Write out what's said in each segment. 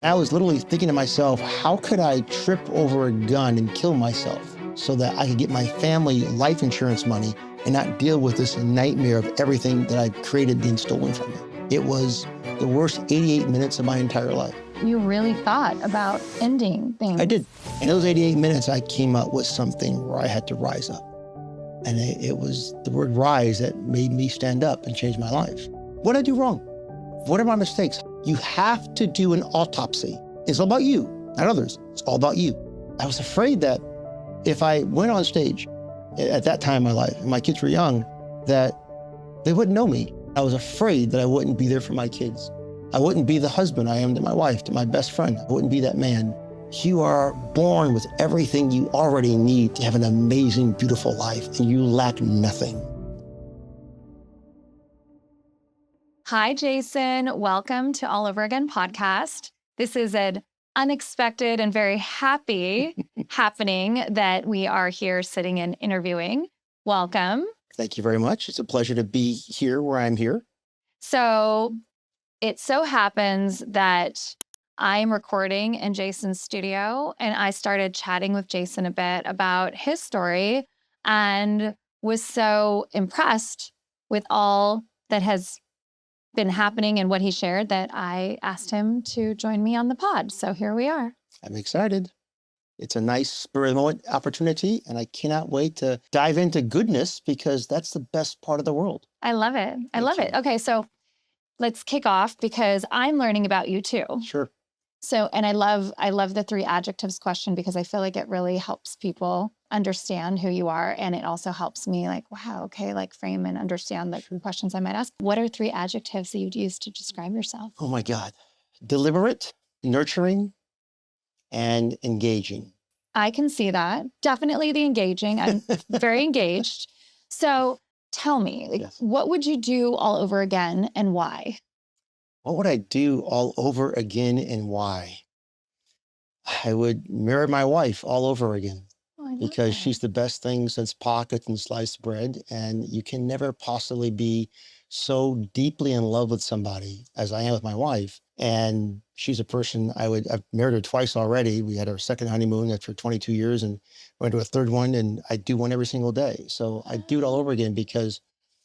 I was literally thinking to myself, how could I trip over a gun and kill myself so that I could get my family life insurance money and not deal with this nightmare of everything that I created being stolen from me? It was the worst 88 minutes of my entire life. You really thought about ending things. I did. In those 88 minutes, I came up with something where I had to rise up. And it was the word rise that made me stand up and change my life. What did I do wrong? What are my mistakes? You have to do an autopsy. It's all about you, not others. It's all about you. I was afraid that if I went on stage at that time in my life, and my kids were young, that they wouldn't know me. I was afraid that I wouldn't be there for my kids. I wouldn't be the husband I am to my wife, to my best friend. I wouldn't be that man. You are born with everything you already need to have an amazing, beautiful life, and you lack nothing. Hi, Jason. Welcome to All Over Again podcast. This is an unexpected and very happy happening that we are here sitting and interviewing. Welcome. Thank you very much. It's a pleasure to be here where I'm here. So it so happens that I'm recording in Jason's studio, and I started chatting with Jason a bit about his story and was so impressed with all that has been happening and what he shared that I asked him to join me on the pod. So here we are. I'm excited. It's a nice spur of the moment opportunity, and I cannot wait to dive into goodness because that's the best part of the world. I love it. I love it. Okay, so let's kick off because I'm learning about you too. Sure. So, and I love the 3 adjectives question because I feel like it really helps people understand who you are. And it also helps me like, wow, okay, like frame and understand the questions I might ask. What are 3 adjectives that you'd use to describe yourself? Oh my God. Deliberate, nurturing, and engaging. I can see that. Definitely the engaging. I'm very engaged. So tell me, like, Yes. What would you do all over again and why? What would I do all over again and why? I would marry my wife all over again Oh, I love because that. she's the best thing since pockets and sliced bread. And you can never possibly be so deeply in love with somebody as I am with my wife. And she's a person I've married her twice already. We had our second honeymoon after 22 years and went to a third one, and I do one every single day. So I do it all over again because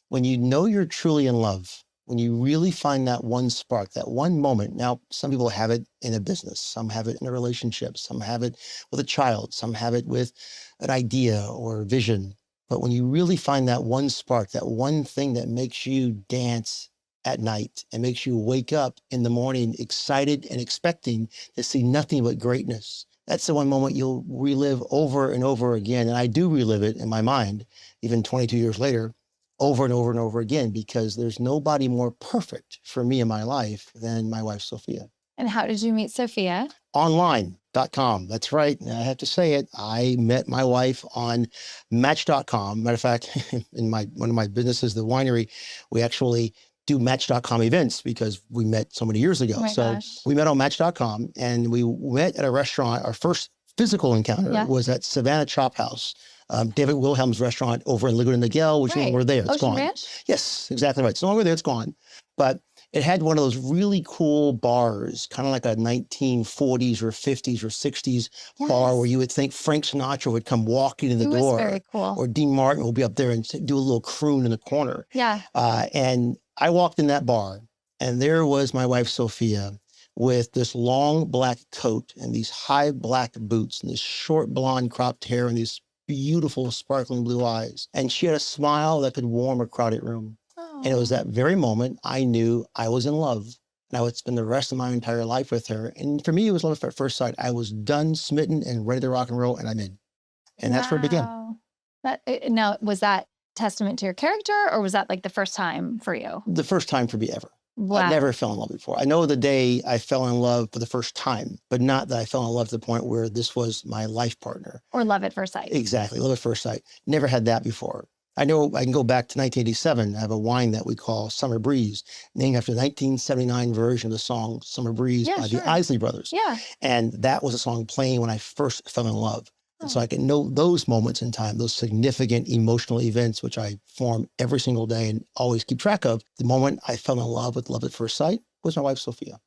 when you know you're truly in love, when you really find that one spark, that one moment. Now, some people have it in a business, some have it in a relationship, some have it with a child, some have it with an idea or vision. But when you really find that one spark, that one thing that makes you dance at night and makes you wake up in the morning excited and expecting to see nothing but greatness, that's the one moment you'll relive over and over again. And I do relive it in my mind, even 22 years later, over and over and over again, because there's nobody more perfect for me in my life than my wife, Sophia. And how did you meet Sophia? Online.com. That's right. I have to say it. I met my wife on Match.com. Matter of fact, in one of my businesses, the winery, we actually do Match.com events because we met so many years ago. Oh my So gosh. we met on Match.com, and we met at a restaurant. Our first physical encounter was at Savannah Chop House, David Wilhelm's restaurant over in Laguna Niguel, which is no longer there. It's Ocean gone. Ranch? Yes, exactly right. It's no longer there. It's gone. But it had one of those really cool bars, kind of like a 1940s or 50s or 60s bar where you would think Frank Sinatra would come walking in the It was door. very cool. Or Dean Martin will be up there and do a little croon in the corner. Yeah. And I walked in that bar, and there was my wife, Sophia, with this long black coat and these high black boots and this short blonde cropped hair and these beautiful sparkling blue eyes. And she had a smile that could warm a crowded room. And it was that very moment I knew I was in love, and I would spend the rest of my entire life with her. And for me, it was love at first sight. I was done, smitten, and ready to rock and roll, and I'm in. And that's where it began. Now, was that testament to your character, or was that like the first time for you? The first time for me ever. Wow. I never fell in love before. I know the day I fell in love for the first time, but not that I fell in love to the point where this was my life partner. Or love at first sight. Exactly, love at first sight. Never had that before. I know I can go back to 1987. I have a wine that we call Summer Breeze, named after the 1979 version of the song Summer Breeze by the Isley Brothers. Yeah. And that was a song playing when I first fell in love. And so I can know those moments in time, those significant emotional events, which I form every single day and always keep track of. The moment I fell in love with love at first sight was my wife, Sophia.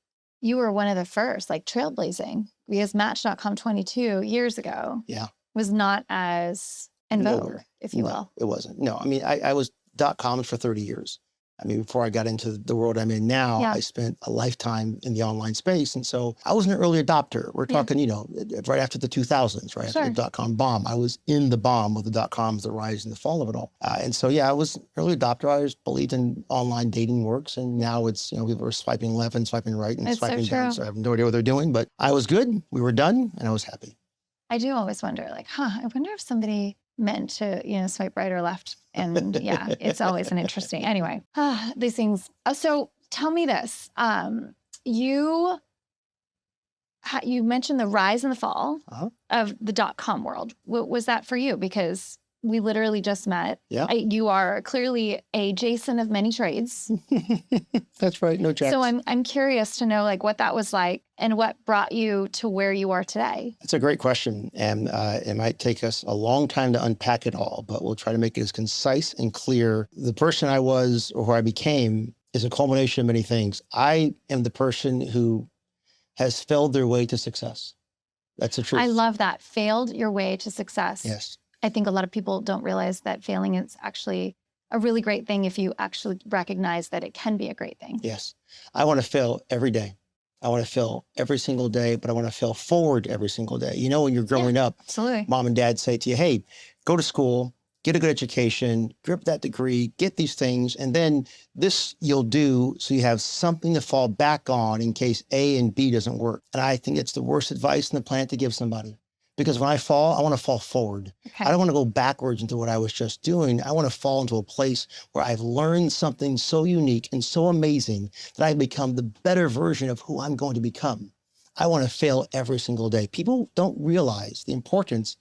you were one of the first, like trailblazing, because Match.com 22 years ago Yeah. was not as in vogue, Nowhere. if you No, will. it wasn't. No, I mean, I was .coms for 30 years. I mean, before I got into the world I'm in now, Yeah. I spent a lifetime in the online space. And so I was an early adopter. We're Yeah. talking, right after the 2000s, right after Sure. the .com bomb. I was in the bomb of the .coms, the rise and the fall of it all. And so, yeah, I was an early adopter. I just believed in online dating works. And now it's, people are swiping left and swiping right and It's so swiping down. true. So I have no idea what they're doing, but I was good. We were done and I was happy. I do always wonder, like, I wonder if somebody meant to, swipe right or left. And yeah, it's always an interesting, anyway, these things. So tell me this, you mentioned the rise and the fall of the .com world. What was that for you? Because we literally just met. Yeah. You are clearly a Jason of many trades. That's right. No checks. So I'm curious to know like what that was like and what brought you to where you are today. That's a great question. And it might take us a long time to unpack it all, but we'll try to make it as concise and clear. The person I was or who I became is a culmination of many things. I am the person who has failed their way to success. That's the truth. I love that. Failed your way to success. Yes. I think a lot of people don't realize that failing is actually a really great thing if you actually recognize that it can be a great thing. Yes. I want to fail every day. I want to fail every single day, but I want to fail forward every single day. When you're growing up, Absolutely. Mom and dad say to you, hey, go to school, get a good education, grip that degree, get these things, and then this you'll do so you have something to fall back on in case A and B doesn't work. And I think it's the worst advice on the planet to give somebody. Because when I fall, I want to fall forward. Okay. I don't want to go backwards into what I was just doing. I want to fall into a place where I've learned something so unique and so amazing that I've become the better version of who I'm going to become. I want to fail every single day. People don't realize the importance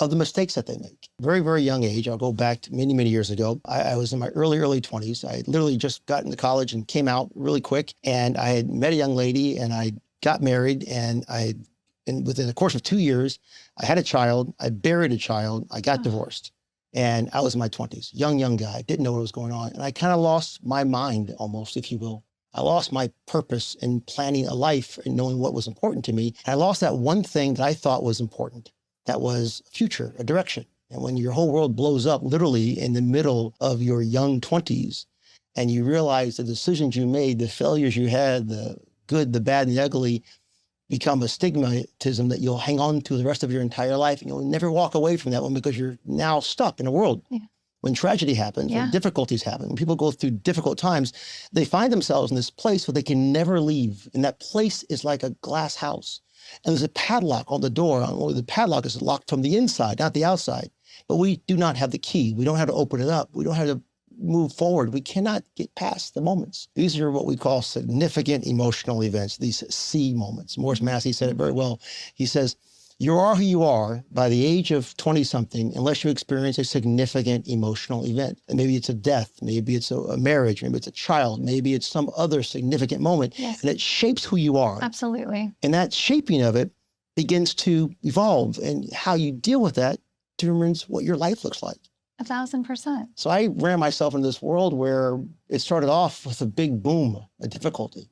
of the mistakes that they make. Very, very young age, I'll go back to many, many years ago. I was in my early 20s. I literally just got into college and came out really quick. And I had met a young lady and I got married and within the course of 2 years, I had a child, I buried a child, I got divorced. And I was in my 20s, young guy, didn't know what was going on. And I kind of lost my mind almost, if you will. I lost my purpose in planning a life and knowing what was important to me. And I lost that one thing that I thought was important. That was a future, a direction. And when your whole world blows up literally in the middle of your young 20s, and you realize the decisions you made, the failures you had, the good, the bad, and the ugly, become a stigmatism that you'll hang on to the rest of your entire life. And you'll never walk away from that one because you're now stuck in a world. Yeah. When tragedy happens, when difficulties happen, when people go through difficult times, they find themselves in this place where they can never leave. And that place is like a glass house. And there's a padlock on the door. The padlock is locked from the inside, not the outside. But we do not have the key. We don't have to open it up. We don't have to move forward. We cannot get past the moments. These are what we call significant emotional events, these C moments. Morris Massey said it very well. He says, you are who you are by the age of 20-something unless you experience a significant emotional event. And maybe it's a death, maybe it's a marriage, maybe it's a child, maybe it's some other significant moment. Yes. And it shapes who you are. Absolutely. And that shaping of it begins to evolve. And how you deal with that determines what your life looks like. 1,000%. So I ran myself into this world where it started off with a big boom, a difficulty.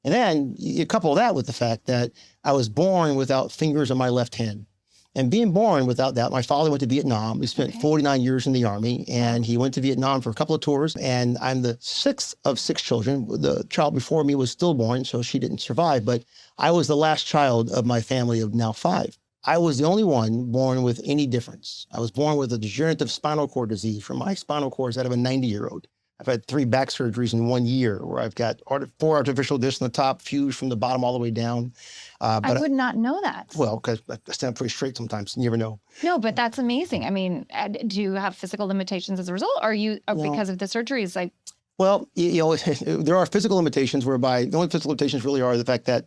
And then you couple that with the fact that I was born without fingers on my left hand. And being born without that, my father went to Vietnam. He spent 49 years in the Army, and he went to Vietnam for a couple of tours. And I'm the sixth of 6 children. The child before me was stillborn, so she didn't survive. But I was the last child of my family of now 5. I was the only one born with any difference. I was born with a degenerative spinal cord disease from my spinal cord out of a 90-year-old. I've had 3 back surgeries in 1 year where I've got 4 artificial discs on the top, fused from the bottom all the way down. I would not know that. Well, because I stand pretty straight sometimes. You never know. No, but that's amazing. I mean, do you have physical limitations as a result? Or because of the surgeries? Well, there are physical limitations whereby the only physical limitations really are the fact that,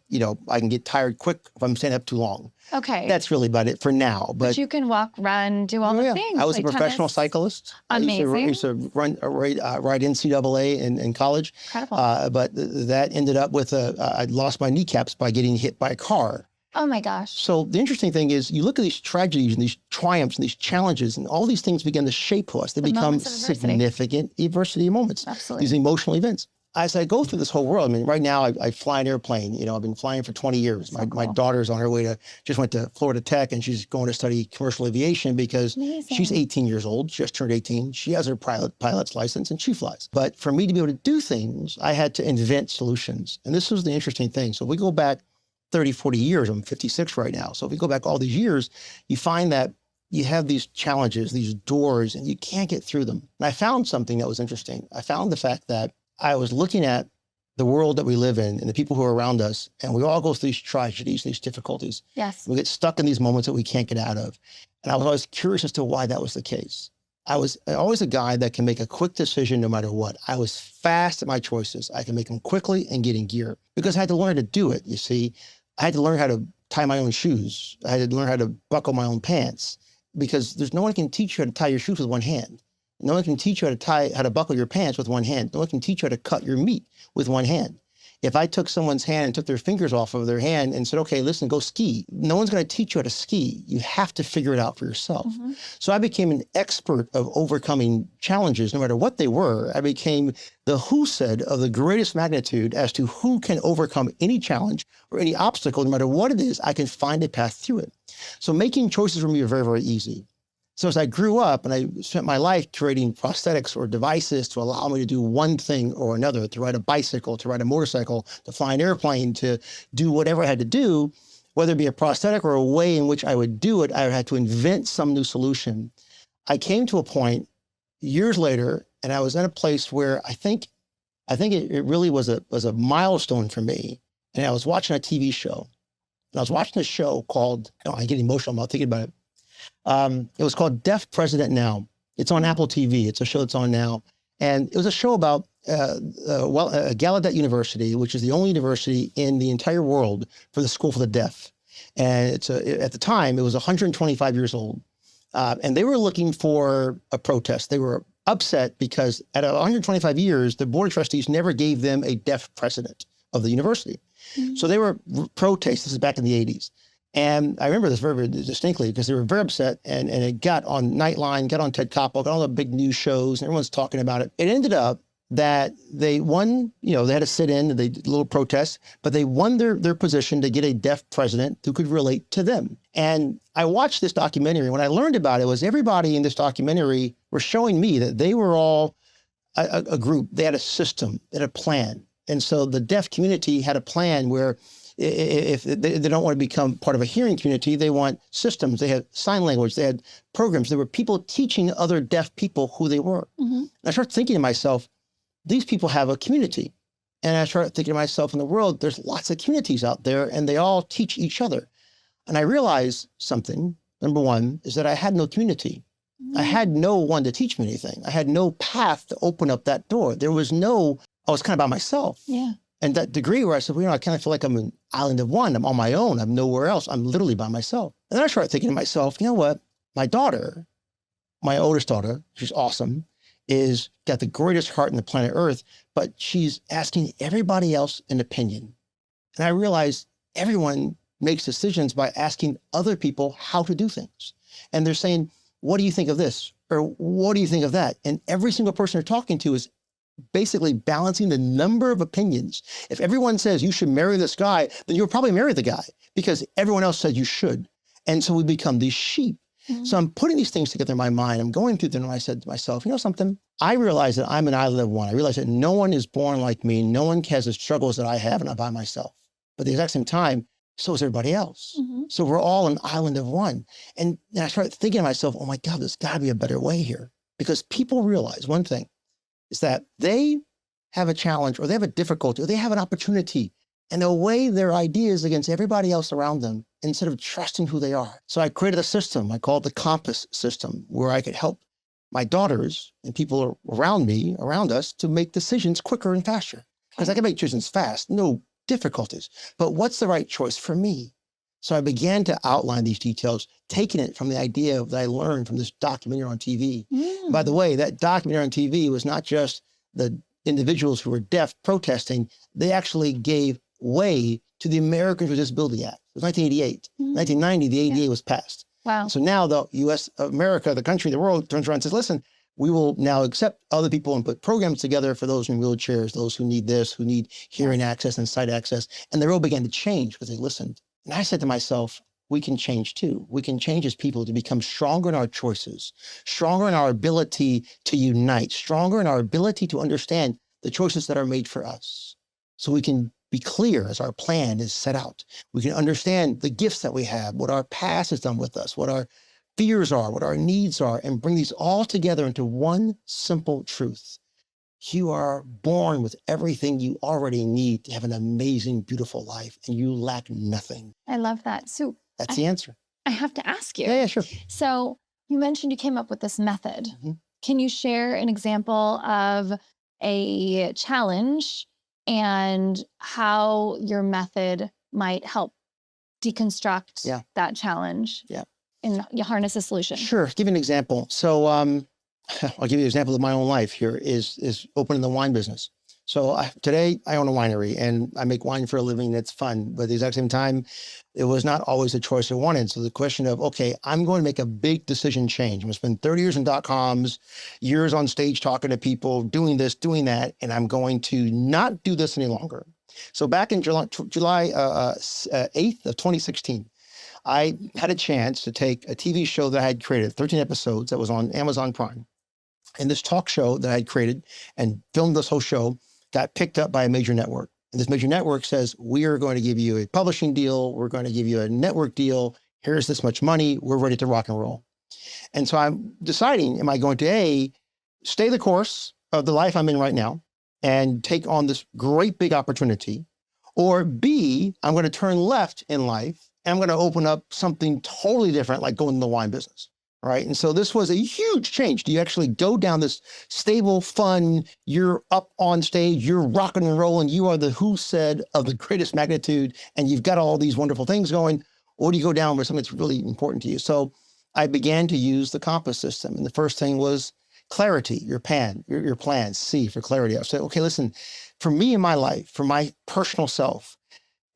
I can get tired quick if I'm standing up too long. Okay. That's really about it for now. But you can walk, run, do all the things. I was a professional cyclist. Amazing. I used to ride NCAA in college. Incredible. But that ended up with I lost my kneecaps by getting hit by a car. Oh my gosh. So the interesting thing is you look at these tragedies and these triumphs and these challenges and all these things begin to shape us. They become significant adversity moments. Absolutely. These emotional events. as I go through this whole world, I mean, right now I fly an airplane. I've been flying for 20 years. So My cool. daughter's on her way just went to Florida Tech, and she's going to study commercial aviation because she's Amazing. 18 years old. She just turned 18. She has her pilot's license and she flies. But for me to be able to do things, I had to invent solutions. And this was the interesting thing. So if we go back 30, 40 years, I'm 56 right now. So if we go back all these years, you find that you have these challenges, these doors, and you can't get through them. And I found something that was interesting. I found the fact that I was looking at the world that we live in and the people who are around us, and we all go through these tragedies, these difficulties. Yes. We get stuck in these moments that we can't get out of. And I was always curious as to why that was the case. I was always a guy that can make a quick decision no matter what. I was fast at my choices. I can make them quickly and get in gear because I had to learn how to do it, you see. I had to learn how to tie my own shoes. I had to learn how to buckle my own pants because there's no one can teach you how to tie your shoes with one hand. No one can teach you how to buckle your pants with one hand. No one can teach you how to cut your meat with one hand. If I took someone's hand and took their fingers off of their hand and said, okay, listen, go ski, no one's going to teach you how to ski. You have to figure it out for yourself. Mm-hmm. So I became an expert of overcoming challenges, no matter what they were. I became the who said of the greatest magnitude as to who can overcome any challenge or any obstacle, no matter what it is, I can find a path through it. So making choices for me are very, very easy. So as I grew up and I spent my life creating prosthetics or devices to allow me to do one thing or another, to ride a bicycle, to ride a motorcycle, to fly an airplane, to do whatever I had to do, whether it be a prosthetic or a way in which I would do it, I had to invent some new solution. I came to a point years later, and I was in a place where I think it really was a milestone for me. And I was watching a TV show. And I was watching a show called, I get emotional about thinking about it. It was called Deaf President Now. It's on Apple TV. It's a show that's on now. And it was a show about Gallaudet University, which is the only university in the entire world for the School for the Deaf. And at the time, it was 125 years old. And they were looking for a protest. They were upset because at 125 years, the Board of Trustees never gave them a deaf president of the university. Mm-hmm. So they were protesting. This is back in the 80s. And I remember this very, very distinctly because they were very upset, and it got on Nightline, got on Ted Koppel, got all the big news shows, and everyone's talking about it. It ended up that they won, they had to sit in, and they did a little protest, but they won their position to get a deaf president who could relate to them. And I watched this documentary, and what I learned about it was everybody in this documentary were showing me that they were all a group. They had a system, they had a plan. And so the deaf community had a plan where if they don't want to become part of a hearing community, they want systems. They had sign language. They had programs. There were people teaching other deaf people who they were. Mm-hmm. And I started thinking to myself, these people have a community. And I started thinking to myself, in the world, there's lots of communities out there, and they all teach each other. And I realized something. Number one is that I had no community. Mm-hmm. I had no one to teach me anything. I had no path to open up that door. I was kind of by myself. Yeah. And that degree where I said, I kind of feel like I'm an island of one. I'm on my own. I'm nowhere else. I'm literally by myself. And then I started thinking to myself, you know what? My daughter, my oldest daughter, she's awesome, is got the greatest heart in the planet Earth, but she's asking everybody else an opinion. And I realized everyone makes decisions by asking other people how to do things. And they're saying, what do you think of this? Or what do you think of that? And every single person they're talking to is basically balancing the number of opinions. If everyone says you should marry this guy, then you'll probably marry the guy because everyone else said you should. And so we become these sheep. Mm-hmm. So I'm putting these things together in my mind. I'm going through them, and I said to myself, you know something? I realize that I'm an island of one. I realize that no one is born like me. No one has the struggles that I have, and I'm by myself. But at the exact same time, so is everybody else. Mm-hmm. So we're all an island of one. And I started thinking to myself, oh my God, there's got to be a better way here. Because people realize one thing, is that they have a challenge or they have a difficulty or they have an opportunity, and they'll weigh their ideas against everybody else around them instead of trusting who they are. So I created a system. I call it the compass system, where I could help my daughters and people around me, around us, to make decisions quicker and faster. Because I can make decisions fast, no difficulties. But what's the right choice for me? So I began to outline these details, taking it from the idea that I learned from this documentary on TV. Mm. By the way, that documentary on TV was not just the individuals who were deaf protesting. They actually gave way to the Americans with Disability Act. It was 1988. Mm. 1990, the ADA was passed. Wow. So now the U.S. America, the country, the world turns around and says, listen, we will now accept other people and put programs together for those in wheelchairs, those who need this, who need hearing access and sight access. And the world began to change because they listened. And I said to myself, we can change too. We can change as people to become stronger in our choices, stronger in our ability to unite, stronger in our ability to understand the choices that are made for us. So we can be clear as our plan is set out. We can understand the gifts that we have, what our past has done with us, what our fears are, what our needs are, and bring these all together into one simple truth. You are born with everything you already need to have an amazing, beautiful life, and you lack nothing. I love that. So That's the answer. I have to ask you. Yeah, sure. So you mentioned you came up with this method. Can you share an example of a challenge and how your method might help deconstruct that challenge and you harness a solution? Sure. Give you an example. So I'll give you an example of my own life here is opening the wine business. So today I own a winery and I make wine for a living. That's fun. But at the exact same time, it was not always the choice I wanted. So the question of, okay, I'm going to make a big decision change. I'm going to spend 30 years in .coms, years on stage talking to people, doing this, doing that, and I'm going to not do this any longer. So back in July 8th of 2016, I had a chance to take a TV show that I had created, 13 episodes that was on Amazon Prime. And this talk show that I had created and filmed this whole show got picked up by a major network. And this major network says, we are going to give you a publishing deal. We're going to give you a network deal. Here's this much money. We're ready to rock and roll. And so I'm deciding, am I going to A, stay the course of the life I'm in right now and take on this great big opportunity, or B, I'm going to turn left in life and I'm going to open up something totally different, like going in the wine business. Right. And so this was a huge change. Do you actually go down this stable, fun, you're up on stage, you're rocking and rolling, you are the who said of the greatest magnitude, and you've got all these wonderful things going, or do you go down with something that's really important to you? So I began to use the compass system. And the first thing was clarity, your plan, C for clarity. I said, okay, listen, for me in my life, for my personal self,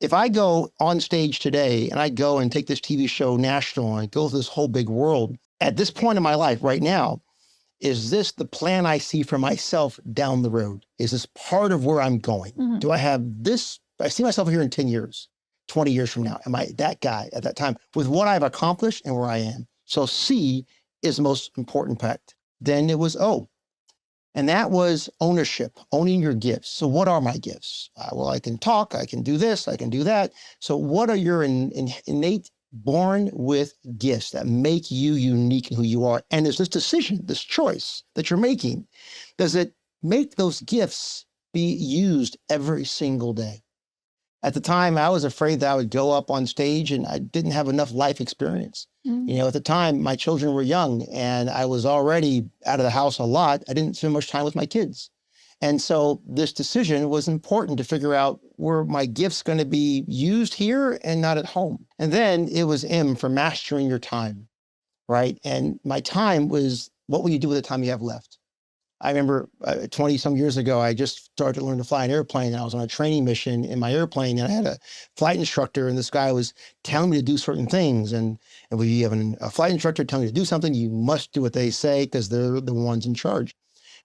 if I go on stage today and I go and take this TV show national and go through this whole big world, at this point in my life right now, is this the plan I see for myself down the road? Is this part of where I'm going? Do I have this? I see myself here in 10 years, 20 years from now. Am I that guy at that time with what I've accomplished and where I am? So C is the most important part. Then it was O. And that was ownership, owning your gifts. So what are my gifts? Well, I can talk, I can do this, I can do that. So what are your innate born with gifts that make you unique in who you are? And there's this decision, this choice that you're making. Does it make those gifts be used every single day? At the time, I was afraid that I would go up on stage and I didn't have enough life experience. You know, at the time, my children were young and I was already out of the house a lot. I didn't spend much time with my kids. And so this decision was important to figure out, were my gifts going to be used here and not at home? And then it was M for mastering your time, right? And my time was, what will you do with the time you have left? I remember 20 some years ago, I just started to learn to fly an airplane. And I was on a training mission in my airplane and I had a flight instructor and this guy was telling me to do certain things. And when you have a flight instructor telling you to do something, you must do what they say because they're the ones in charge.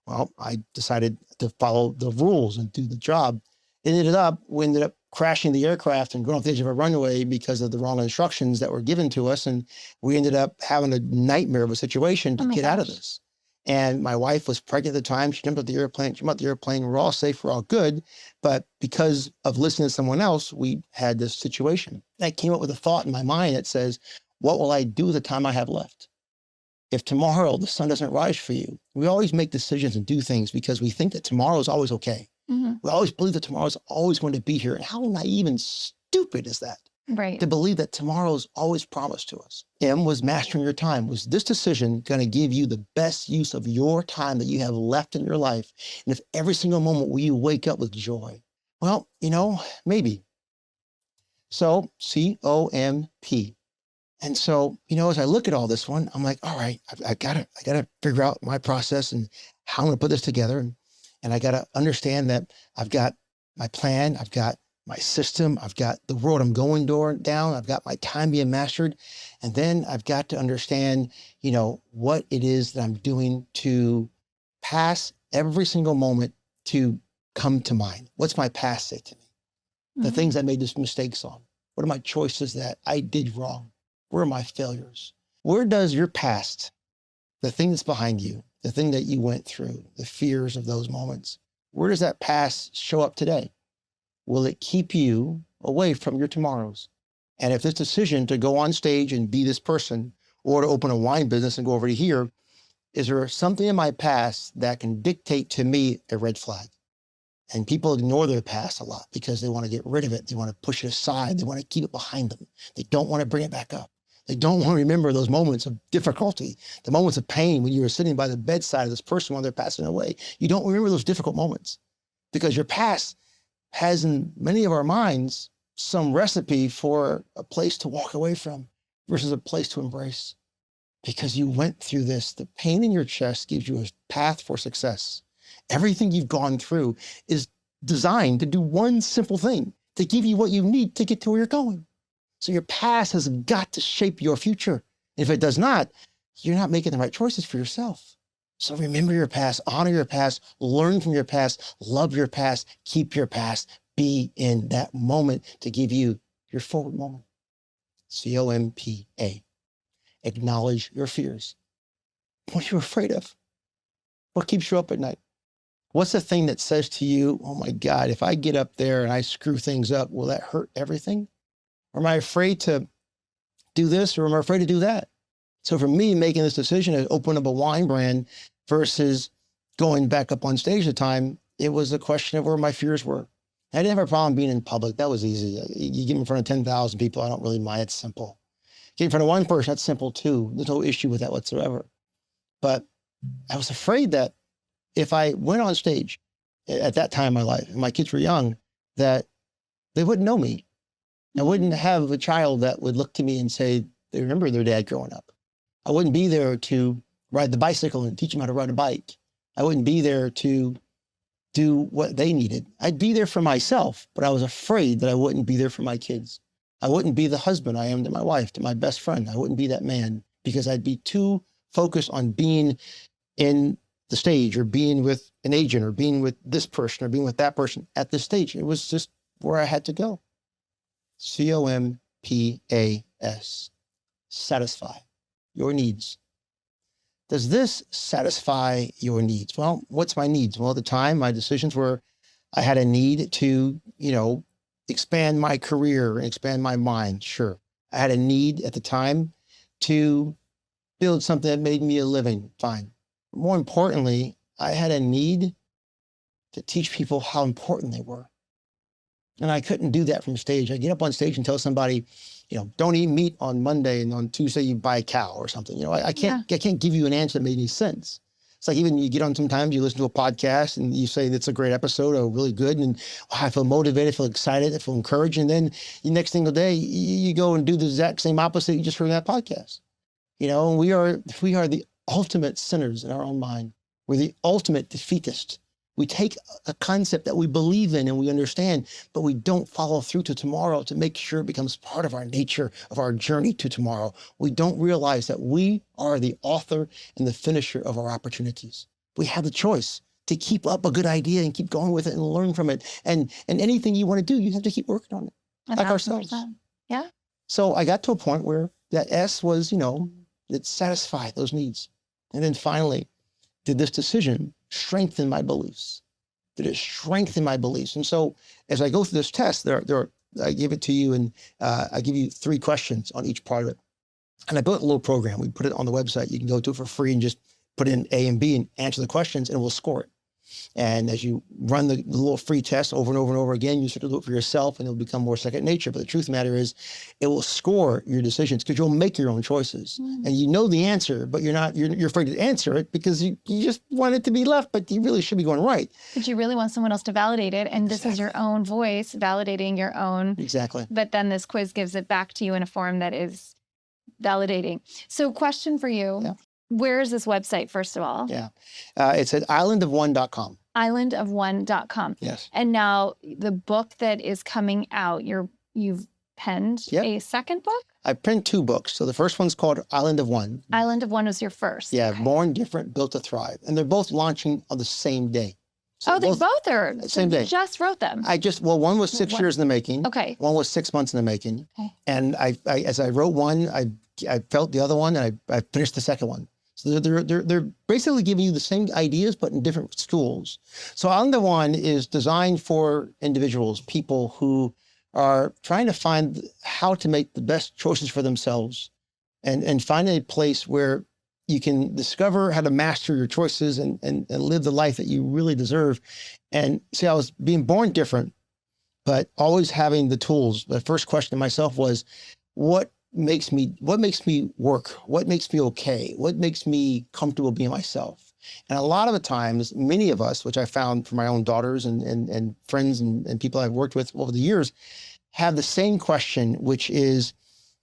Well, I decided to follow the rules and do the job. We ended up crashing the aircraft and going off the edge of a runway because of the wrong instructions that were given to us. And we ended up having a nightmare of a situation to get out of this. And my wife was pregnant at the time. She jumped out the airplane. We're all safe. We're all good. But because of listening to someone else, we had this situation. I came up with a thought in my mind that says, what will I do with the time I have left? If tomorrow the sun doesn't rise for you, we always make decisions and do things because we think that tomorrow is always okay. We always believe that tomorrow is always going to be here. And how naive and stupid is that? Right. To believe that tomorrow is always promised to us. M was mastering your time. Was this decision going to give you the best use of your time that you have left in your life? And if every single moment will you wake up with joy? Well, you know, maybe. So COMP. And so, you know, as I look at all this one, I'm like, all right, I gotta figure out my process and how I'm gonna put this together. And I gotta understand that I've got my plan, I've got my system. I've got the world I'm going down. I've got my time being mastered. And then I've got to understand, what it is that I'm doing to pass every single moment to come to mind. What's my past say to me? The things I made these mistakes on. What are my choices that I did wrong? Where are my failures? Where does your past, the thing that's behind you, the thing that you went through, the fears of those moments, where does that past show up today? Will it keep you away from your tomorrows? And if this decision to go on stage and be this person, or to open a wine business and go over to here, is there something in my past that can dictate to me a red flag? And people ignore their past a lot because they want to get rid of it. They want to push it aside. They want to keep it behind them. They don't want to bring it back up. They don't want to remember those moments of difficulty, the moments of pain when you were sitting by the bedside of this person while they're passing away. You don't remember those difficult moments because your past has in many of our minds some recipe for a place to walk away from versus a place to embrace. Because you went through this, the pain in your chest gives you a path for success. Everything you've gone through is designed to do one simple thing, to give you what you need to get to where you're going. So your past has got to shape your future. If it does not, you're not making the right choices for yourself. So remember your past, honor your past, learn from your past, love your past, keep your past, be in that moment to give you your forward moment. COMPA. Acknowledge your fears. What are you afraid of? What keeps you up at night? What's the thing that says to you, oh my God, if I get up there and I screw things up, will that hurt everything? Or am I afraid to do this or am I afraid to do that? So for me, making this decision to open up a wine brand versus going back up on stage at the time, it was a question of where my fears were. I didn't have a problem being in public. That was easy. You get in front of 10,000 people, I don't really mind. It's simple. Get in front of one person, that's simple too. There's no issue with that whatsoever. But I was afraid that if I went on stage at that time in my life, and my kids were young, that they wouldn't know me. I wouldn't have a child that would look to me and say, they remember their dad growing up. I wouldn't be there to ride the bicycle and teach them how to ride a bike. I wouldn't be there to do what they needed. I'd be there for myself, but I was afraid that I wouldn't be there for my kids. I wouldn't be the husband I am to my wife, to my best friend. I wouldn't be that man because I'd be too focused on being in the stage or being with an agent or being with this person or being with that person at this stage. It was just where I had to go. COMPAS. Satisfy your needs. Does this satisfy your needs? Well, what's my needs? Well, at the time, my decisions were, I had a need to, expand my career and expand my mind. Sure. I had a need at the time to build something that made me a living. Fine. More importantly, I had a need to teach people how important they were. And I couldn't do that from stage. I get up on stage and tell somebody, don't eat meat on Monday and on Tuesday you buy a cow or something. I can't give you an answer that made any sense. It's like even you get on sometimes, you listen to a podcast and you say, that's a great episode or really good. And I feel motivated, I feel excited, I feel encouraged. And then the next single day you go and do the exact same opposite you just heard in that podcast. We are the ultimate sinners in our own mind. We're the ultimate defeatists. We take a concept that we believe in and we understand, but we don't follow through to tomorrow to make sure it becomes part of our nature, of our journey to tomorrow. We don't realize that we are the author and the finisher of our opportunities. We have the choice to keep up a good idea and keep going with it and learn from it. And anything you want to do, you have to keep working on it, like ourselves. Yeah. So I got to a point where that S was, it satisfied those needs. And then finally, did this decision strengthen my beliefs? Did it strengthen my beliefs? And so as I go through this test, I give it to you and I give you 3 questions on each part of it. And I built a little program. We put it on the website. You can go to it for free and just put in A and B and answer the questions and we'll score it. And as you run the little free test over and over and over again, you start to do it for yourself and it'll become more second nature. But the truth of the matter is it will score your decisions because you'll make your own choices. And you know the answer, but you're afraid to answer it because you just want it to be left, but you really should be going right. But you really want someone else to validate it. And this is your own voice validating your own. Exactly. But then this quiz gives it back to you in a form that is validating. So question for you. Yeah. Where is this website, first of all? Yeah. It's at islandofone.com. islandofone.com. Yes. And now the book that is coming out, you've penned Yep. a second book? I penned 2 books. So the first one's called Island of One. Island of One was your first. Yeah, Okay. Born Different, Built to Thrive. And they're both launching on the same day. So Oh, they both are. same So day. you just wrote them. One was 6 years in the making. Okay. One was 6 months in the making. Okay. And I as I wrote one, I felt the other one, and I finished the second one. So they're basically giving you the same ideas, but in different schools. So Island of One is designed for individuals, people who are trying to find how to make the best choices for themselves, and find a place where you can discover how to master your choices and live the life that you really deserve. And see, I was being born different, but always having the tools. The first question to myself was, what makes me work? What makes me okay? What makes me comfortable being myself? And a lot of the times, many of us, which I found from my own daughters and friends and people I've worked with over the years, have the same question, which is,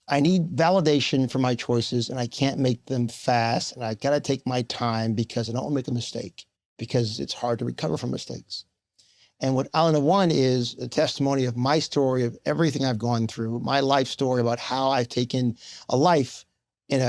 I need validation for my choices, and I can't make them fast, and I got to take my time because I don't want to make a mistake, because it's hard to recover from mistakes. And what Island of One is a testimony of my story, of everything I've gone through, my life story about how I've taken a life in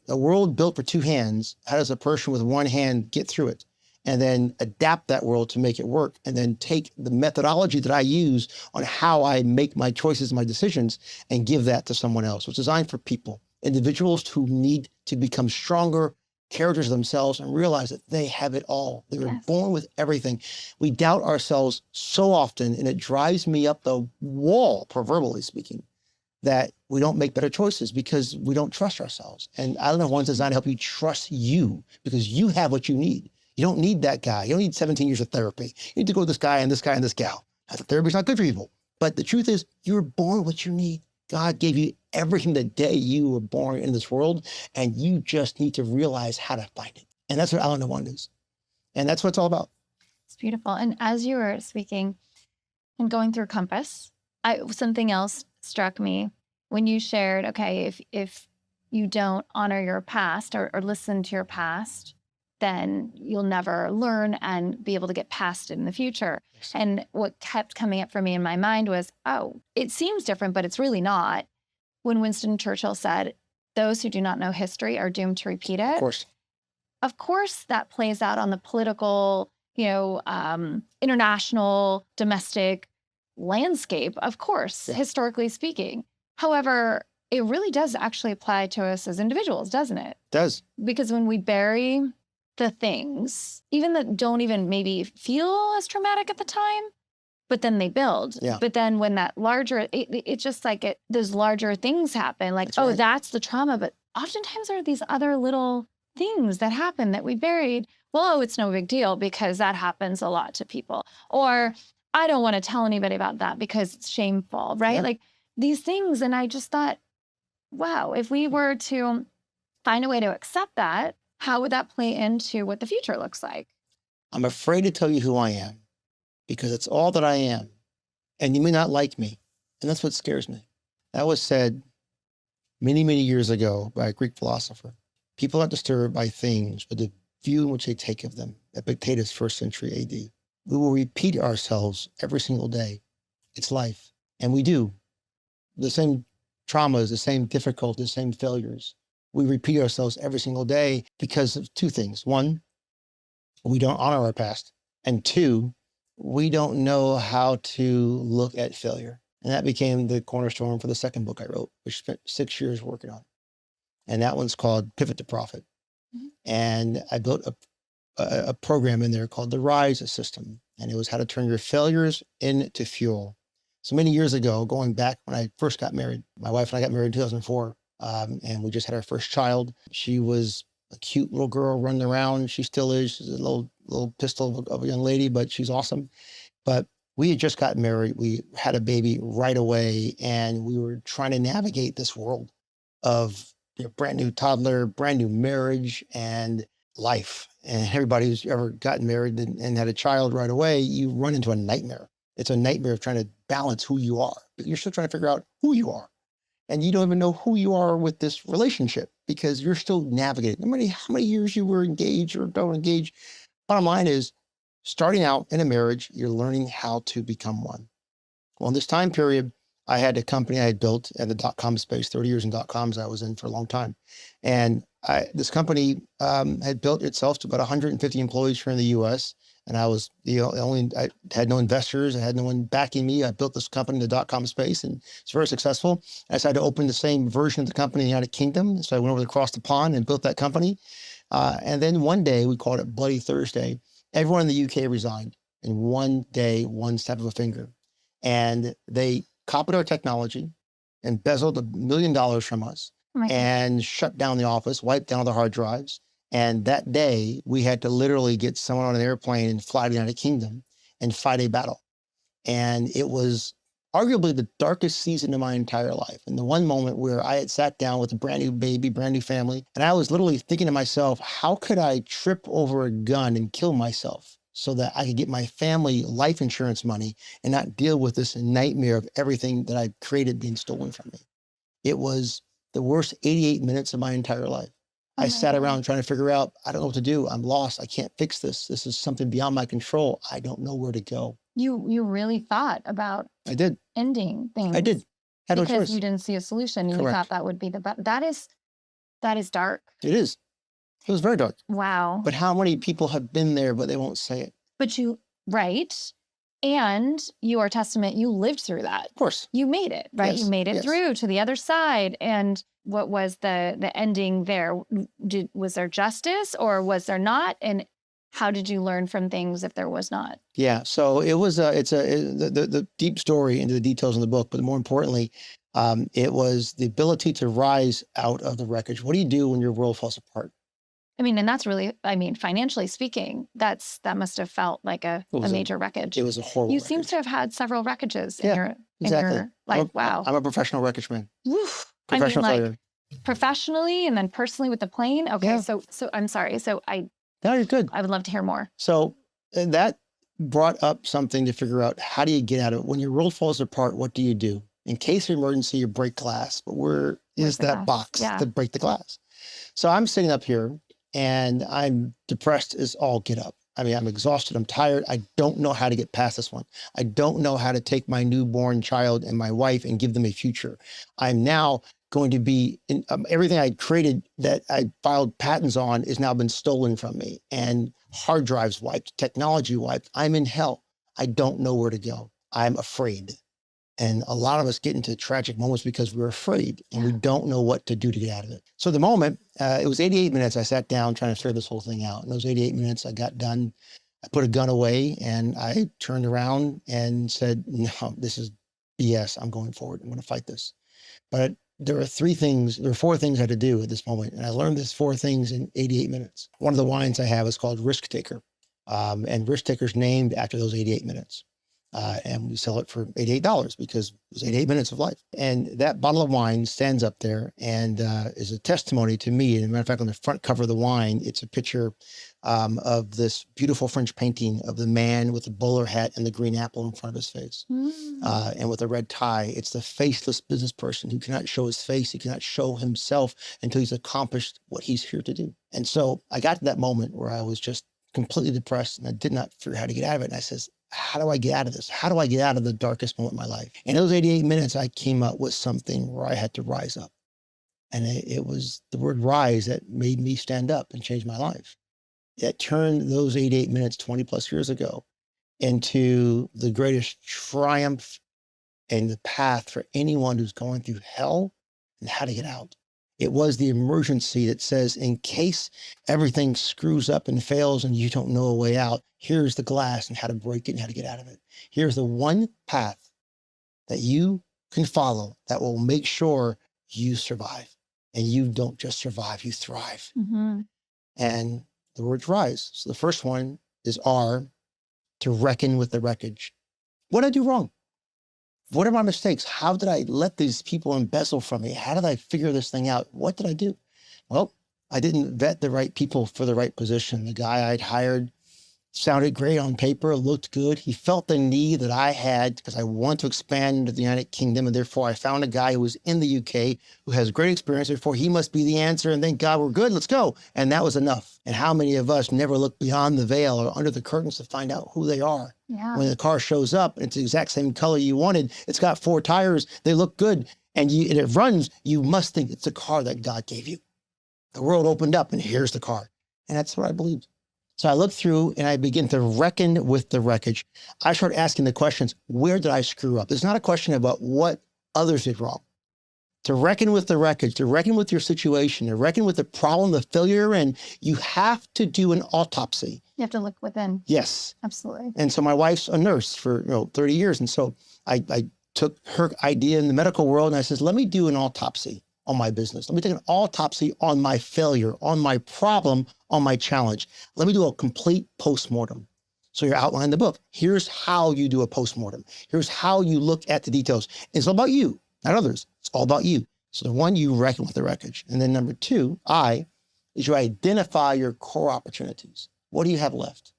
a world built for 2 hands. How does a person with one hand get through it? And then adapt that world to make it work, and then take the methodology that I use on how I make my choices, my decisions, and give that to someone else. It's designed for people, individuals who need to become stronger characters of themselves and realize that they have it all. They were Yes. born with everything. We doubt ourselves so often, and it drives me up the wall, proverbially speaking, that we don't make better choices because we don't trust ourselves. And Island of One's designed to help you trust you, because you have what you need. You don't need that guy. You don't need 17 years of therapy. You need to go with this guy and this guy and this gal. Therapy's not good for people. But the truth is, you were born with what you need. God gave you everything the day you were born in this world, and you just need to realize how to find it. And that's what Island of One is. And that's what it's all about. It's beautiful. And as you were speaking and going through Compass, something else struck me when you shared, okay, if you don't honor your past or listen to your past, then you'll never learn and be able to get past it in the future. Yes. And what kept coming up for me in my mind was, oh, it seems different, but it's really not. When Winston Churchill said, those who do not know history are doomed to repeat it. Of course. Of course, that plays out on the political, international, domestic landscape, of course, Yeah. historically speaking. However, it really does actually apply to us as individuals, doesn't it? It does. Because when we bury the things, even that don't even maybe feel as traumatic at the time, but then they build. Yeah. But then when that larger, it's just like those larger things happen, like, That's oh, right. that's the trauma. But oftentimes there are these other little things that happen that we buried. Well, oh, it's no big deal because that happens a lot to people. Or I don't want to tell anybody about that because it's shameful, right? Yeah. Like these things. And I just thought, wow, if we were to find a way to accept that, how would that play into what the future looks like? I'm afraid to tell you who I am, because it's all that I am. And you may not like me. And that's what scares me. That was said many, many years ago by a Greek philosopher. People are disturbed by things, but the view in which they take of them. Epictetus, 1st century AD. We will repeat ourselves every single day. It's life. And we do. The same traumas, the same difficulties, the same failures. We repeat ourselves every single day because of 2 things. 1, we don't honor our past. And 2, we don't know how to look at failure. And that became the cornerstone for the second book I wrote, which I spent 6 years working on. And that one's called Pivot to Profit. Mhm. And I built a program in there called the RISE system. And it was how to turn your failures into fuel. So many years ago, going back when I first got married, my wife and I got married in 2004. And we just had our first child. She was a cute little girl running around. She still is. She's a little pistol of a young lady, but she's awesome. But we had just gotten married. We had a baby right away, and we were trying to navigate this world of brand new toddler, brand new marriage, and life. And everybody who's ever gotten married and had a child right away, you run into a nightmare. It's a nightmare of trying to balance who you are. You're still trying to figure out who you are. And you don't even know who you are with this relationship because you're still navigating. No matter how many years you were engaged or don't engage, bottom line is starting out in a marriage, you're learning how to become one. Well, in this time period, I had a company I had built in the .com space, 30 years in .coms I was in for a long time. And this company had built itself to about 150 employees here in the US. And I was I had no investors. I had no one backing me. I built this company in the .com space, and it's very successful. I decided to open the same version of the company in the United Kingdom. So I went over across the pond and built that company. And then one day, we called it Bloody Thursday. Everyone in the UK resigned in one day, one step of a finger. And they copied our technology, embezzled $1 million from us, Oh my God. and shut down the office, wiped down all the hard drives. And that day, we had to literally get someone on an airplane and fly to the United Kingdom and fight a battle. And it was arguably the darkest season of my entire life. And the one moment where I had sat down with a brand new baby, brand new family, and I was literally thinking to myself, how could I trip over a gun and kill myself so that I could get my family life insurance money and not deal with this nightmare of everything that I created being stolen from me? It was the worst 88 minutes of my entire life. Oh I my sat God. around trying to figure out, I don't know what to do. I'm lost. I can't fix this. This is something beyond my control. I don't know where to go. You really thought about I did. ending things. I did. Had no Because choice. you didn't see a solution. You Correct. thought that would be the best. That is dark. It is. It was very dark. Wow. But how many people have been there, but they won't say it? But you, right. And you are testament, you lived through that. Of course. You made it, right? Yes, You made it yes. through to the other side. And what was the ending there? Was there justice or was there not? And how did you learn from things if there was not? Yeah. So it was the deep story into the details in the book, but more importantly, it was the ability to rise out of the wreckage. What do you do when your world falls apart? I mean, and that's really, I mean, financially speaking, that must have felt like a major wreckage. It was a horrible You seem wreckage. to have had several wreckages in Yeah, your exactly. life. Wow. I'm a professional wreckage man. Woof. I mean, Professional like failure. professionally and then personally with the plane. Okay. Yeah. So I'm sorry. So No, you're good. I would love to hear more. So that brought up something to figure out, how do you get out of it? When your world falls apart, what do you do? In case of emergency, you break glass, but where is the that glass? box Yeah. to break the glass? So I'm sitting up here and I'm depressed as all get up. I mean, I'm exhausted. I'm tired. I don't know how to get past this one. I don't know how to take my newborn child and my wife and give them a future. I'm now going to be in everything I created that I filed patents on is now been stolen from me, and hard drives wiped, technology wiped. I'm in hell. I don't know where to go. I'm afraid. And a lot of us get into tragic moments because we're afraid and we don't know what to do to get out of it. So the moment, it was 88 minutes, I sat down trying to figure this whole thing out. In those 88 minutes, I got done. I put a gun away and I turned around and said, no, this is BS. I'm going forward. I'm going to fight this. But there were four things I had to do at this moment. And I learned these four things in 88 minutes. One of the wines I have is called Risk Taker. And Risk Taker's named after those 88 minutes. And we sell it for $88 because it was 88 minutes of life. And that bottle of wine stands up there and is a testimony to me. And as a matter of fact, on the front cover of the wine, it's a picture of this beautiful French painting of the man with the bowler hat and the green apple in front of his face. And with a red tie. It's the faceless business person who cannot show his face. He cannot show himself until he's accomplished what he's here to do. And so I got to that moment where I was just completely depressed and I did not figure out how to get out of it. And I says, how do I get out of this? How do I get out of the darkest moment of my life? In those 88 minutes, I came up with something where I had to rise up. And it was the word rise that made me stand up and change my life. It turned those 88 minutes 20 plus years ago into the greatest triumph and the path for anyone who's going through hell and how to get out. It was the emergency that says, in case everything screws up and fails and you don't know a way out, here's the glass and how to break it and how to get out of it. Here's the one path that you can follow that will make sure you survive. And you don't just survive, you thrive. Mm-hmm. And the words rise. So the first one is R, to reckon with the wreckage. What did I do wrong? What are my mistakes? How did I let these people embezzle from me? How did I figure this thing out? What did I do? Well, I didn't vet the right people for the right position. The guy I'd hired sounded great on paper, looked good. He felt the need that I had because I want to expand into the United Kingdom. And therefore I found a guy who was in the UK who has great experience. Therefore he must be the answer. And thank God we're good. Let's go. And that was enough. And how many of us never look beyond the veil or under the curtains to find out who they are? Yeah. When the car shows up and it's the exact same color you wanted, it's got 4 tires, they look good, and it runs, you must think it's the car that God gave you. The world opened up and here's the car. And that's what I believed. So I looked through and I began to reckon with the wreckage. I started asking the questions, where did I screw up? It's not a question about what others did wrong. To reckon with the wreckage, to reckon with your situation, to reckon with the problem, the failure you're in, you have to do an autopsy. You have to look within. Yes. Absolutely. And so my wife's a nurse for 30 years. And so I took her idea in the medical world and I says, let me do an autopsy on my business. Let me take an autopsy on my failure, on my problem, on my challenge. Let me do a complete postmortem. So you're outlining the book. Here's how you do a postmortem. Here's how you look at the details. It's all about you, not others. It's all about you. So the one, you reckon with the wreckage. And then number 2, is you identify your core opportunities. What do you have left?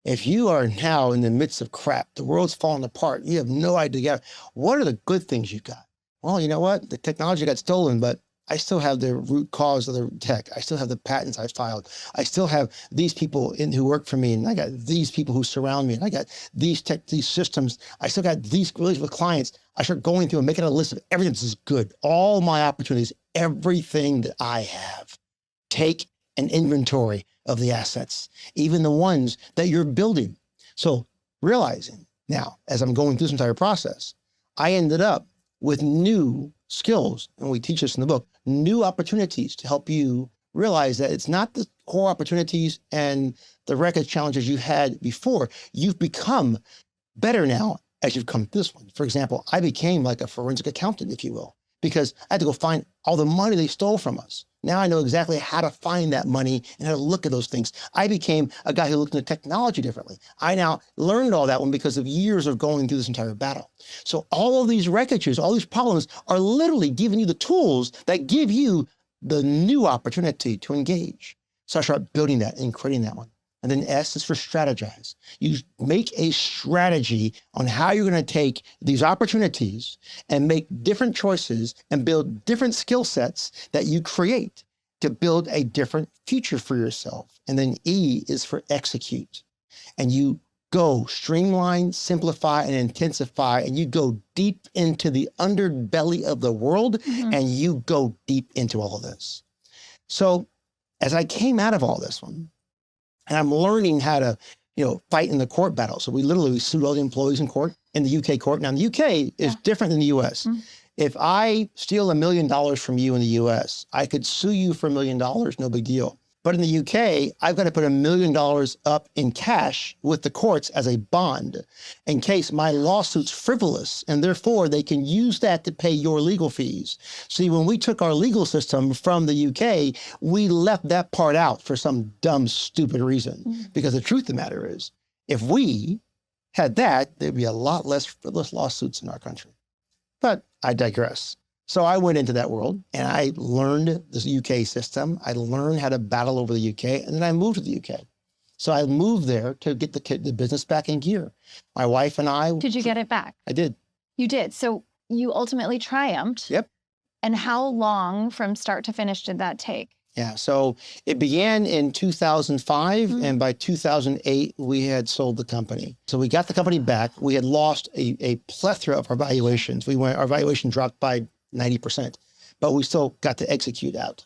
If you are now in the midst of crap, the world's falling apart, you have no idea, what are the good things you've got? Well, you know what? The technology got stolen, but I still have the root cause of the tech. I still have the patents I filed. I still have these people who work for me, and I got these people who surround me, and I got these systems. I still got these relationships with clients. I start going through and making a list of everything that's good, all my opportunities, everything that I have. Take an inventory of the assets, even the ones that you're building. So realizing now, as I'm going through this entire process, I ended up with new skills, and we teach this in the book, new opportunities to help you realize that it's not the core opportunities and the record challenges you had before. You've become better now as you've come to this one. For example, I became like a forensic accountant, if you will, because I had to go find all the money they stole from us. Now I know exactly how to find that money and how to look at those things. I became a guy who looked at technology differently. I now learned all that one because of years of going through this entire battle. So all of these wreckages, all these problems are literally giving you the tools that give you the new opportunity to engage. So I start building that and creating that one. And then S is for strategize. You make a strategy on how you're going to take these opportunities and make different choices and build different skill sets that you create to build a different future for yourself. And then E is for execute. And you go streamline, simplify, and intensify, and you go deep into the underbelly of the world, and you go deep into all of this. So as I came out of all this one, and I'm learning how to, fight in the court battle. So we literally sued all the employees in court, in the UK court. Now, the UK is different than the US. If I steal $1 million from you in the US, I could sue you for $1 million, no big deal. But in the UK, I've got to put $1 million up in cash with the courts as a bond in case my lawsuit's frivolous, and therefore they can use that to pay your legal fees. See, when we took our legal system from the UK, we left that part out for some dumb, stupid reason. Because the truth of the matter is, if we had that, there'd be a lot less frivolous lawsuits in our country. But I digress. So I went into that world and I learned this UK system. I learned how to battle over the UK, and then I moved to the UK. So I moved there to get the business back in gear. My wife and I. Did you get it back? I did. You did. So you ultimately triumphed. Yep. And how long from start to finish did that take? Yeah, so it began in 2005, and by 2008, we had sold the company. So we got the company back. We had lost a plethora of our valuations. Our valuation dropped by 90%, but we still got to execute out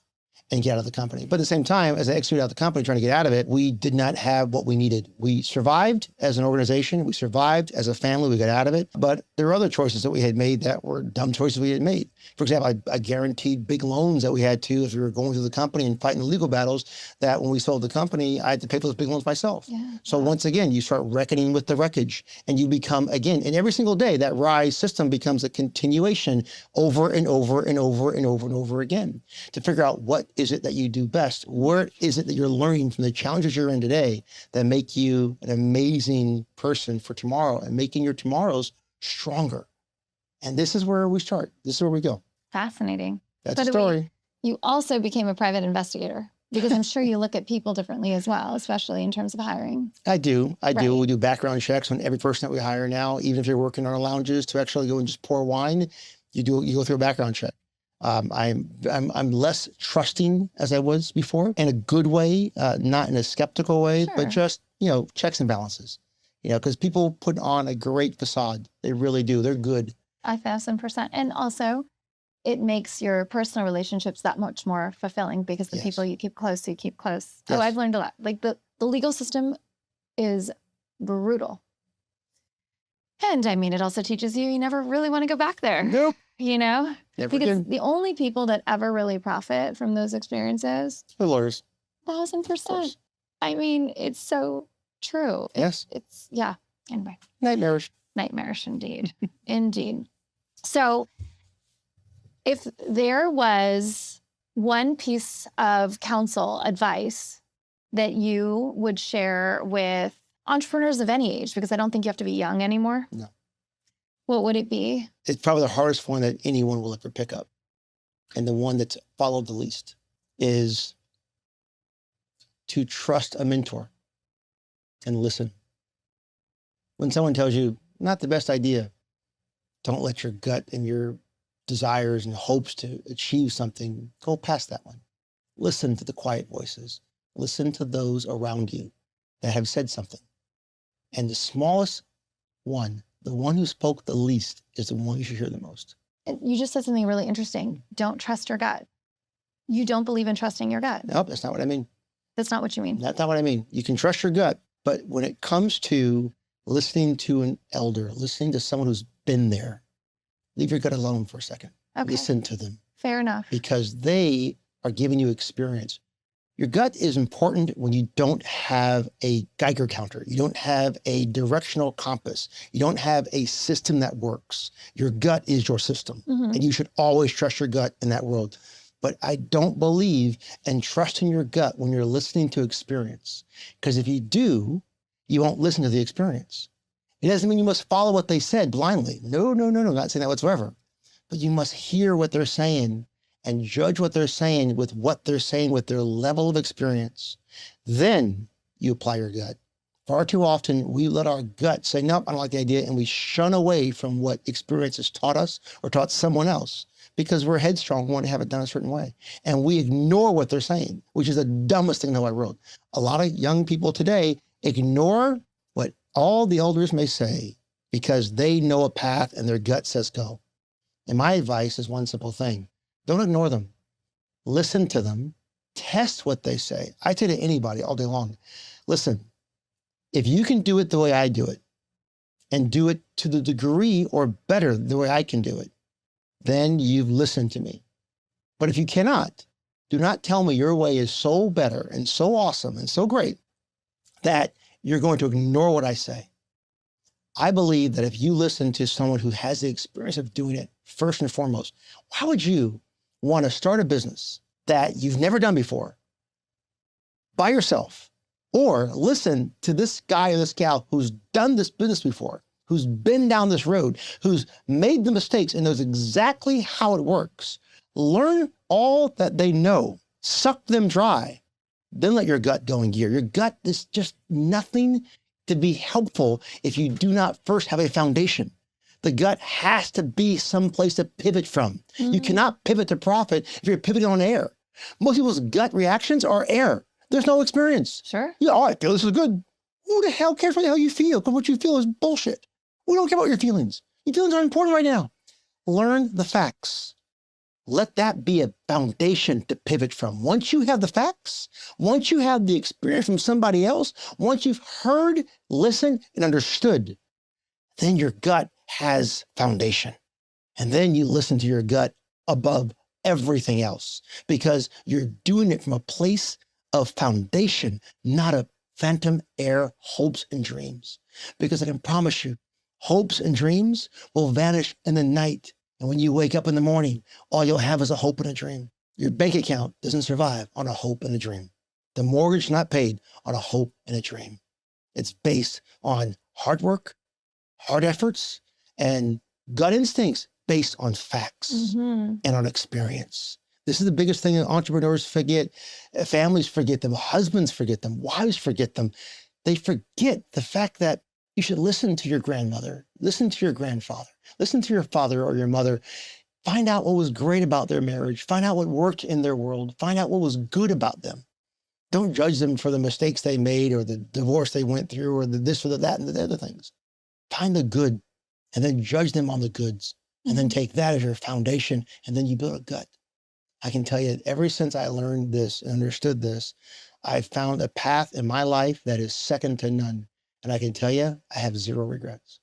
and get out of the company. But at the same time, as I executed out the company, trying to get out of it, we did not have what we needed. We survived as an organization. We survived as a family. We got out of it. But there were other choices that we had made that were dumb choices we had made. For example, I guaranteed big loans that we had to, as we were going through the company and fighting the legal battles, that when we sold the company, I had to pay for those big loans myself. Yeah. So once again, you start reckoning with the wreckage, and you become, again, and every single day, that RISE system becomes a continuation over and over and over and over and over again to figure out what is it that you do best? Where is it that you're learning from the challenges you're in today that make you an amazing person for tomorrow and making your tomorrows stronger? And this is where we start. This is where we go. Fascinating. That's the story. You also became a private investigator. Because I'm sure you look at people differently as well, especially in terms of hiring. I do. Right. We do background checks on every person that we hire now, even if they're working in our lounges to actually go and just pour wine. You go through a background check. I'm less trusting as I was before, in a good way, not in a skeptical way, Sure. but just, checks and balances. Because people put on a great facade. They really do. They're good. 1,000%. And also, it makes your personal relationships that much more fulfilling because the Yes. people you keep close, you keep close. Yes. Oh, I've learned a lot. Like the legal system is brutal. And I mean, it also teaches you never really want to go back there. Nope. Never because Did. the only people that ever really profit from those experiences, The lawyers. 1,000%. I mean, it's so true. Yes. It's yeah. Anyway. Nightmarish. Nightmarish indeed. Indeed. So if there was one piece of counsel, advice that you would share with entrepreneurs of any age, because I don't think you have to be young anymore. No. What would it be? It's probably the hardest one that anyone will ever pick up. And the one that's followed the least is to trust a mentor and listen. When someone tells you, not the best idea, don't let your gut and your desires and hopes to achieve something go past that one. Listen to the quiet voices. Listen to those around you that have said something. And the smallest one, the one who spoke the least, is the one you should hear the most. And you just said something really interesting. Don't trust your gut. You don't believe in trusting your gut. Nope, that's not what I mean. That's not what you mean. That's not what I mean. You can trust your gut, but when it comes to listening to an elder, listening to someone who's been there, leave your gut alone for a second. Okay. Listen to them. Fair enough. Because they are giving you experience. Your gut is important when you don't have a Geiger counter. You don't have a directional compass. You don't have a system that works. Your gut is your system. Mhm. And you should always trust your gut in that world. But I don't believe in trusting your gut when you're listening to experience. Because if you do, you won't listen to the experience. It doesn't mean you must follow what they said blindly. No, not saying that whatsoever. But you must hear what they're saying and judge what they're saying with their level of experience. Then you apply your gut. Far too often, we let our gut say, nope, I don't like the idea, and we shun away from what experience has taught us or taught someone else because we're headstrong and want to have it done a certain way. And we ignore what they're saying, which is the dumbest thing in the whole world. A lot of young people today ignore what all the elders may say because they know a path and their gut says go. And my advice is one simple thing. Don't ignore them. Listen to them. Test what they say. I say to anybody all day long, listen, if you can do it the way I do it and do it to the degree or better the way I can do it, then you've listened to me. But if you cannot, do not tell me your way is so better and so awesome and so great that you're going to ignore what I say. I believe that if you listen to someone who has the experience of doing it, first and foremost, why would you want to start a business that you've never done before by yourself, or listen to this guy or this gal who's done this business before, who's been down this road, who's made the mistakes and knows exactly how it works? Learn all that they know, suck them dry, then let your gut go in gear. Your gut is just nothing to be helpful if you do not first have a foundation. The gut has to be some place to pivot from. Mm-hmm. You cannot pivot to profit if you're pivoting on air. Most people's gut reactions are air. There's no experience. Sure. Yeah, oh, I feel this is good. Who the hell cares what the hell you feel? Because what you feel is bullshit. We don't care about your feelings. Your feelings are important right now. Learn the facts. Let that be a foundation to pivot from. Once you have the facts, once you have the experience from somebody else, once you've heard, listened, and understood, then your gut has foundation. And then you listen to your gut above everything else because you're doing it from a place of foundation, not a phantom air hopes and dreams. Because I can promise you, hopes and dreams will vanish in the night. And when you wake up in the morning, all you'll have is a hope and a dream. Your bank account doesn't survive on a hope and a dream. The mortgage is not paid on a hope and a dream. It's based on hard work, hard efforts, and gut instincts based on facts and on experience. This is the biggest thing that entrepreneurs forget. Families forget them. Husbands forget them. Wives forget them. They forget the fact that you should listen to your grandmother, listen to your grandfather, listen to your father or your mother. Find out what was great about their marriage. Find out what worked in their world. Find out what was good about them. Don't judge them for the mistakes they made or the divorce they went through or the this or the that and the other things. Find the good and then judge them on the goods and then take that as your foundation and then you build a gut. I can tell you, ever since I learned this and understood this, I found a path in my life that is second to none. And I can tell you, I have zero regrets.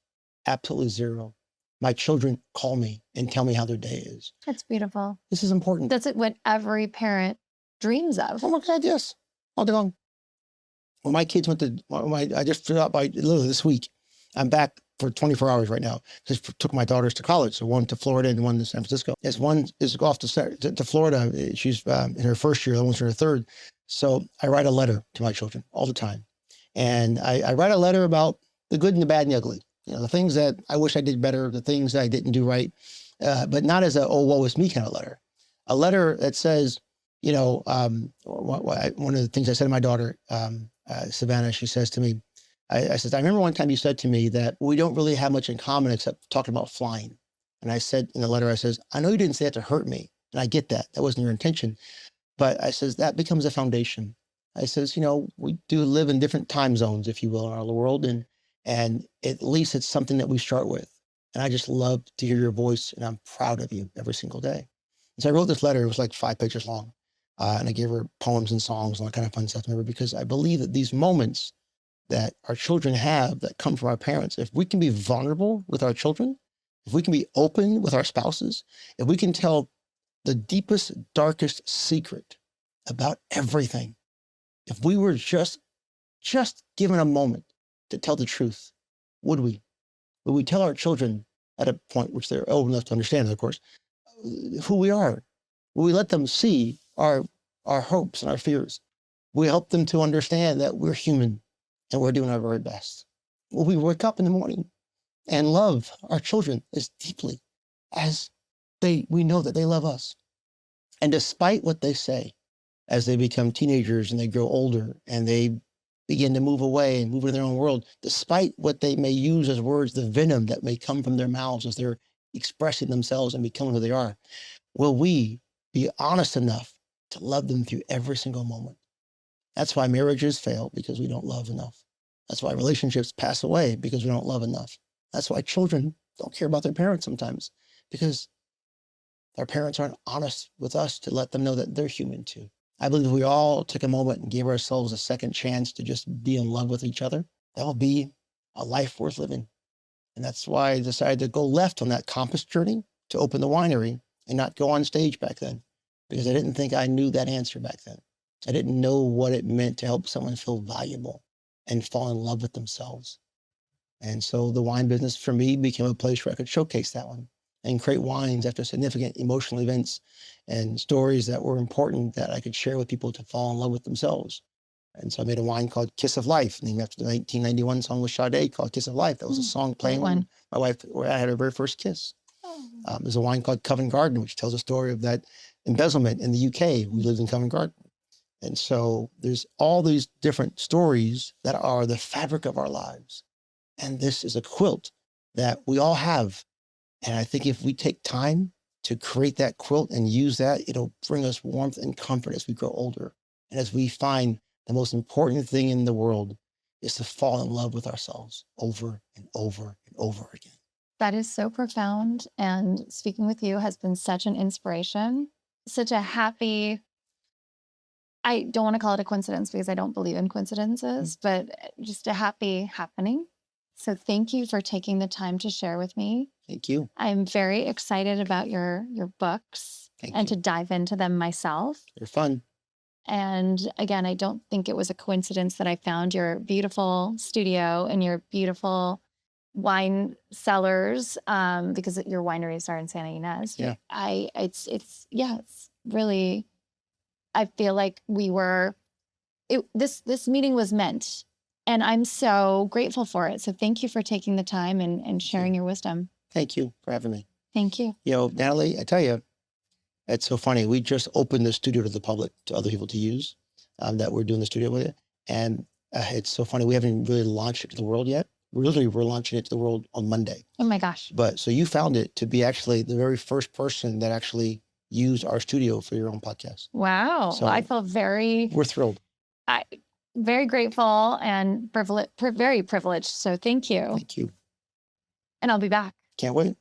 Absolutely zero. My children call me and tell me how their day is. That's beautiful. This is important. That's what every parent dreams of. Oh my God, yes. All day long. When my kids went to, I just flew out by literally this week. I'm back for 24 hours right now. Just took my daughters to college. So one to Florida and one to San Francisco. As one is off to Florida, she's in her first year, the one's in her third. So I write a letter to my children all the time. And I write a letter about the good and the bad and the ugly. You know, the things that I wish I did better, the things that I didn't do right, but not as a, oh, woe is me kind of letter. A letter that says, you know, one of the things I said to my daughter, Savannah, she says to me, I said, I remember one time you said to me that we don't really have much in common except talking about flying. And I said in the letter, I says, I know you didn't say that to hurt me. And I get that. That wasn't your intention. But I says, that becomes a foundation. I says, you know, we do live in different time zones, if you will, in our world. And at least it's something that we start with. And I just love to hear your voice and I'm proud of you every single day. And so I wrote this letter. It was like 5 pages long. And I gave her poems and songs and all that kind of fun stuff. Remember, because I believe that these moments that our children have that come from our parents, if we can be vulnerable with our children, if we can be open with our spouses, if we can tell the deepest, darkest secret about everything, if we were just given a moment to tell the truth, would we? Would we tell our children at a point which they're old enough to understand, of course, who we are? Will we let them see our hopes and our fears? Will we help them to understand that we're human and we're doing our very best? Will we wake up in the morning and love our children as deeply as we know that they love us? And despite what they say, as they become teenagers and they grow older and they begin to move away and move into their own world, despite what they may use as words, the venom that may come from their mouths as they're expressing themselves and becoming who they are, will we be honest enough to love them through every single moment? That's why marriages fail, because we don't love enough. That's why relationships pass away, because we don't love enough. That's why children don't care about their parents sometimes, because their parents aren't honest with us to let them know that they're human too. I believe if we all took a moment and gave ourselves a second chance to just be in love with each other, that will be a life worth living. And that's why I decided to go left on that compass journey to open the winery and not go on stage back then, because I didn't think I knew that answer back then. I didn't know what it meant to help someone feel valuable and fall in love with themselves. And so the wine business for me became a place where I could showcase that one and create wines after significant emotional events and stories that were important that I could share with people to fall in love with themselves. And so I made a wine called Kiss of Life, named after the 1991 song with Sade called Kiss of Life. That was a song playing when my wife, where I had her very first kiss. There's a wine called Covent Garden, which tells a story of that embezzlement in the UK. We lived in Covent Garden. And so there's all these different stories that are the fabric of our lives. And this is a quilt that we all have. And I think if we take time to create that quilt and use that, it'll bring us warmth and comfort as we grow older. And as we find the most important thing in the world is to fall in love with ourselves over and over and over again. That is so profound. And speaking with you has been such an inspiration, such a happy, I don't want to call it a coincidence because I don't believe in coincidences, but just a happy happening. So thank you for taking the time to share with me. Thank you. I'm very excited about your books and to dive into them myself. They're fun. And again, I don't think it was a coincidence that I found your beautiful studio and your beautiful wine cellars, because your wineries are in Santa Ynez. Yeah. It's really, I feel like this meeting was meant, and I'm so grateful for it. So thank you for taking the time and sharing your wisdom. Thank you for having me. Thank you. You know, Natalie, I tell you, It's so funny. We just opened the studio to the public, to other people to use, that we're doing the studio with it. And it's so funny. We haven't really launched it to the world yet. We're launching it to the world on Monday. Oh my gosh. But so you found it to be actually the very first person that actually used our studio for your own podcast. Wow. So I feel we're thrilled. very grateful and very privileged. So thank you. Thank you. And I'll be back. Can't wait.